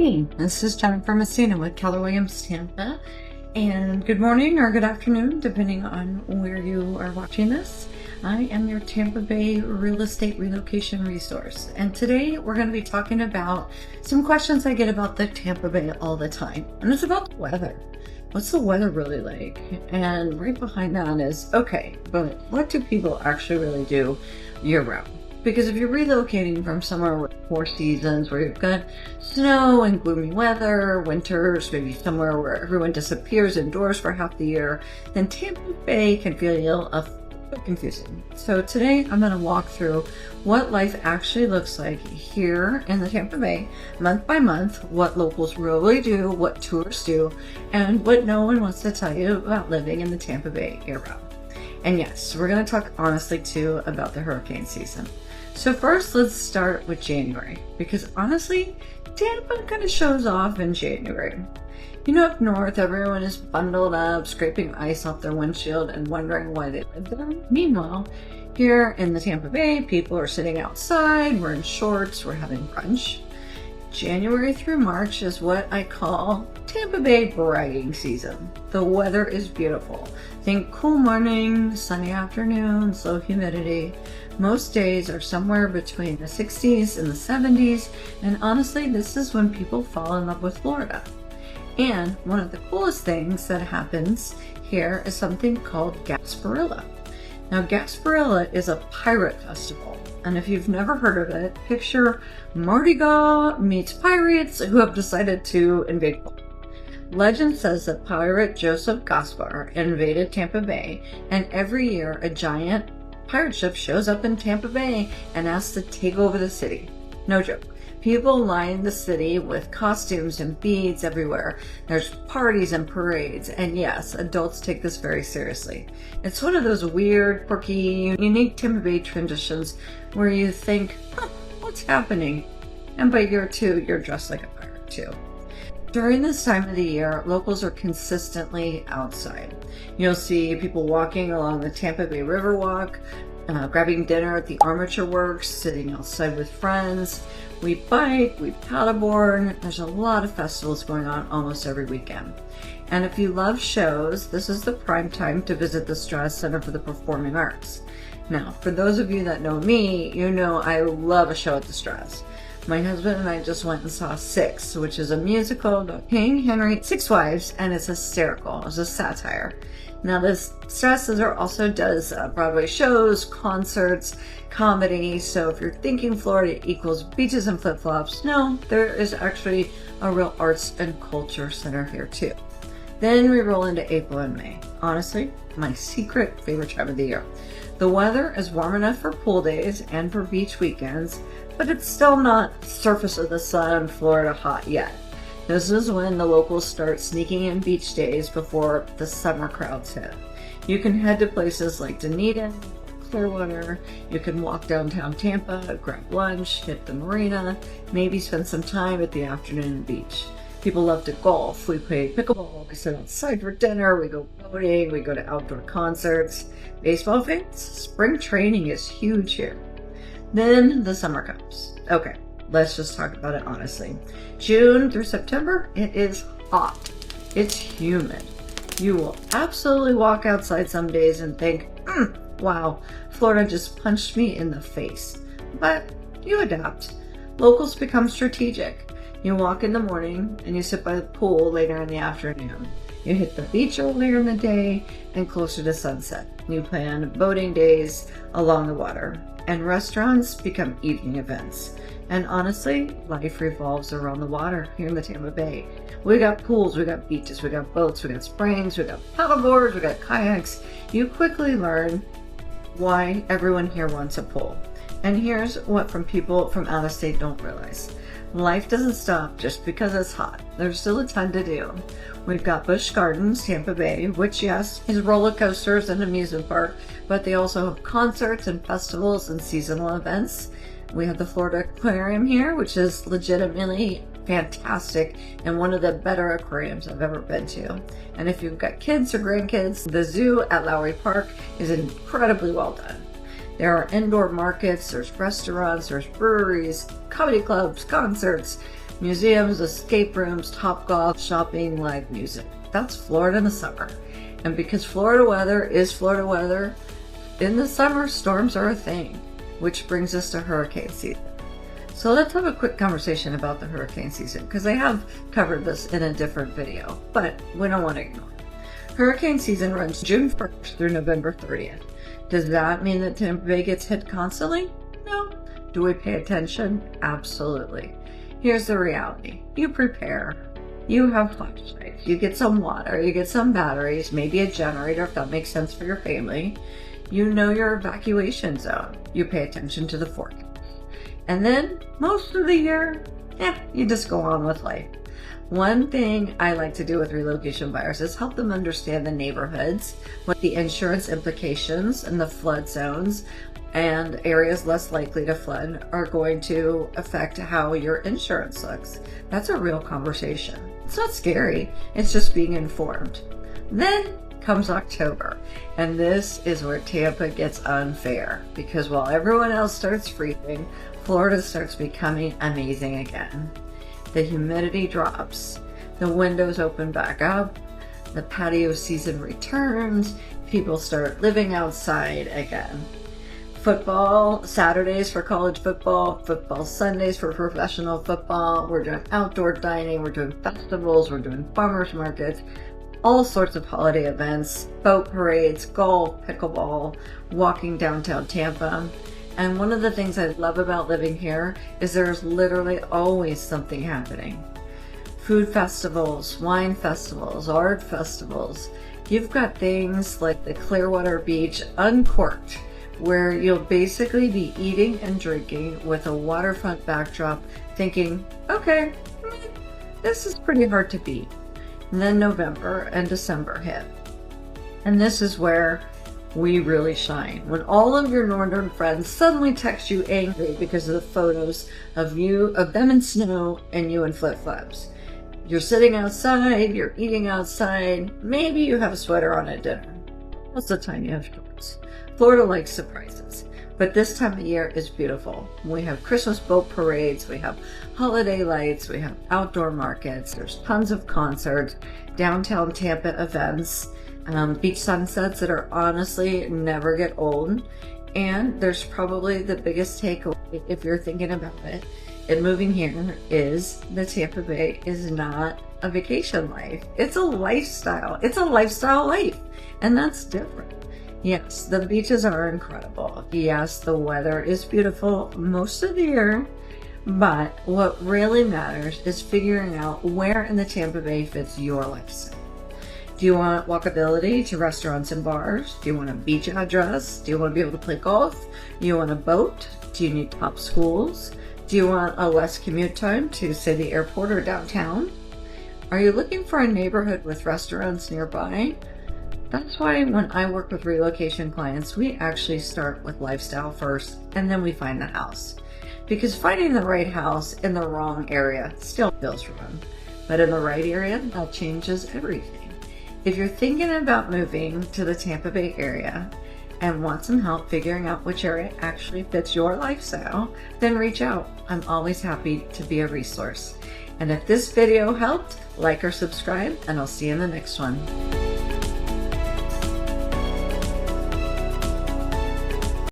Hey, this is Jennifer Messina with Keller Williams Tampa, and good morning or good afternoon, depending on where you are watching this. I am your Tampa Bay real estate relocation resource, and today we're going to be talking about some questions I get about the Tampa Bay all the time, and it's about the weather. What's the weather really like? And right behind that is, okay, but what do people actually really do year-round? Because if you're relocating from somewhere with 4 seasons, where you've got snow and gloomy weather, winters, maybe somewhere where everyone disappears indoors for half the year, then Tampa Bay can feel a bit confusing. So today I'm going to walk through what life actually looks like here in the Tampa Bay, month by month, what locals really do, what tourists do, and what no one wants to tell you about living in the Tampa Bay year-round. And yes, we're going to talk honestly too about the hurricane season. So first, let's start with January, because honestly, Tampa kind of shows off in January. You know, up north, everyone is bundled up, scraping ice off their windshield and wondering why they live there. Meanwhile, here in the Tampa Bay, people are sitting outside, we're in shorts, we're having brunch. January through March is what I call Tampa Bay bragging season. The weather is beautiful. Think cool morning, sunny afternoons, low humidity. Most days are somewhere between the 60s and the 70s, and honestly, this is when people fall in love with Florida. And one of the coolest things that happens here is something called Gasparilla. Now, Gasparilla is a pirate festival, and if you've never heard of it, picture Mardi Gras meets pirates who have decided to invade Florida. Legend says that pirate Joseph Gaspar invaded Tampa Bay, and every year a giant pirate ship shows up in Tampa Bay and asks to take over the city. No joke. People line the city with costumes and beads everywhere. There's parties and parades, and yes, adults take this very seriously. It's one of those weird, quirky, unique Tampa Bay traditions where you think, what's happening? And by year 2, you're dressed like a pirate too. During this time of the year, locals are consistently outside. You'll see people walking along the Tampa Bay Riverwalk, grabbing dinner at the Armature Works, sitting outside with friends. We bike, we paddleboard. There's a lot of festivals going on almost every weekend. And if you love shows, this is the prime time to visit the Straz Center for the Performing Arts. Now, for those of you that know me, you know I love a show at the Straz. My husband and I just went and saw Six, which is a musical about King Henry's 6 wives, and it's hysterical. It's a satire. Now, this Straz Center also does Broadway shows, concerts, comedy. So if you're thinking Florida equals beaches and flip-flops, no, there is actually a real arts and culture center here too. Then we roll into April and May. Honestly, my secret favorite time of the year. The weather is warm enough for pool days and for beach weekends, but it's still not surface of the sun Florida hot yet. This is when the locals start sneaking in beach days before the summer crowds hit. You can head to places like Dunedin, Clearwater. You can walk downtown Tampa, grab lunch, hit the marina, maybe spend some time at the afternoon beach. People love to golf. We play pickleball, we sit outside for dinner, we go boating, we go to outdoor concerts. Baseball fans, spring training is huge here. Then the summer comes. Okay, let's just talk about it honestly. June through September, it is hot. It's humid. You will absolutely walk outside some days and think, wow, Florida just punched me in the face. But you adapt. Locals become strategic. You walk in the morning and you sit by the pool later in the afternoon. You hit the beach earlier in the day and closer to sunset. You plan boating days along the water. And restaurants become evening events. And honestly, life revolves around the water here in the Tampa Bay. We got pools, we got beaches, we got boats, we got springs, we got paddleboards, we got kayaks. You quickly learn why everyone here wants a pool. And here's what from people from out of state don't realize. Life doesn't stop just because it's hot. There's still a ton to do. We've got Busch Gardens, Tampa Bay, which yes, is roller coasters and amusement park, but they also have concerts and festivals and seasonal events. We have the Florida Aquarium here, which is legitimately fantastic and one of the better aquariums I've ever been to. And if you've got kids or grandkids, the zoo at Lowry Park is incredibly well done. There are indoor markets, there's restaurants, there's breweries, comedy clubs, concerts, museums, escape rooms, Topgolf, shopping, live music. That's Florida in the summer. And because Florida weather is Florida weather, in the summer, storms are a thing, which brings us to hurricane season. So let's have a quick conversation about the hurricane season, because I have covered this in a different video, but we don't want to ignore it. Hurricane season runs June 1st through November 30th. Does that mean that Tampa Bay gets hit constantly? No. Do we pay attention? Absolutely. Here's the reality. You prepare. You have flashlights. You get some water. You get some batteries, maybe a generator if that makes sense for your family. You know your evacuation zone. You pay attention to the forecast. And then most of the year, you just go on with life. One thing I like to do with relocation buyers is help them understand the neighborhoods, what the insurance implications and the flood zones and areas less likely to flood are going to affect how your insurance looks. That's a real conversation. It's not scary, it's just being informed. Then comes October, and this is where Tampa gets unfair, because while everyone else starts freezing, Florida starts becoming amazing again. The humidity drops, the windows open back up, the patio season returns, people start living outside again. Football Saturdays for college football, football Sundays for professional football. We're doing outdoor dining, we're doing festivals, we're doing farmers markets, all sorts of holiday events, boat parades, golf, pickleball, walking downtown Tampa. And one of the things I love about living here is there's literally always something happening. Food festivals, wine festivals, art festivals. You've got things like the Clearwater Beach Uncorked, where you'll basically be eating and drinking with a waterfront backdrop, thinking, okay, this is pretty hard to beat. And then November and December hit. And this is where we really shine. When all of your northern friends suddenly text you angry because of the photos of them in snow and you in flip-flops. You're sitting outside, you're eating outside, maybe you have a sweater on at dinner. Most of the time you have shorts. Florida likes surprises, but this time of year is beautiful. We have Christmas boat parades, we have holiday lights, we have outdoor markets, there's tons of concerts, downtown Tampa events, beach sunsets that are honestly never get old. And there's probably the biggest takeaway, if you're thinking about it, in moving here, is the Tampa Bay is not a vacation life. It's a lifestyle. It's a lifestyle life, and that's different. Yes, the beaches are incredible. Yes, the weather is beautiful most of the year, but what really matters is figuring out where in the Tampa Bay fits your lifestyle. Do you want walkability to restaurants and bars? Do you want a beach address? Do you want to be able to play golf? Do you want a boat? Do you need top schools? Do you want a less commute time to, say, the airport or downtown? Are you looking for a neighborhood with restaurants nearby? That's why when I work with relocation clients, we actually start with lifestyle first, and then we find the house. Because finding the right house in the wrong area still feels wrong. But in the right area, that changes everything. If you're thinking about moving to the Tampa Bay area and want some help figuring out which area actually fits your lifestyle, then reach out. I'm always happy to be a resource. And if this video helped, like or subscribe, and I'll see you in the next one.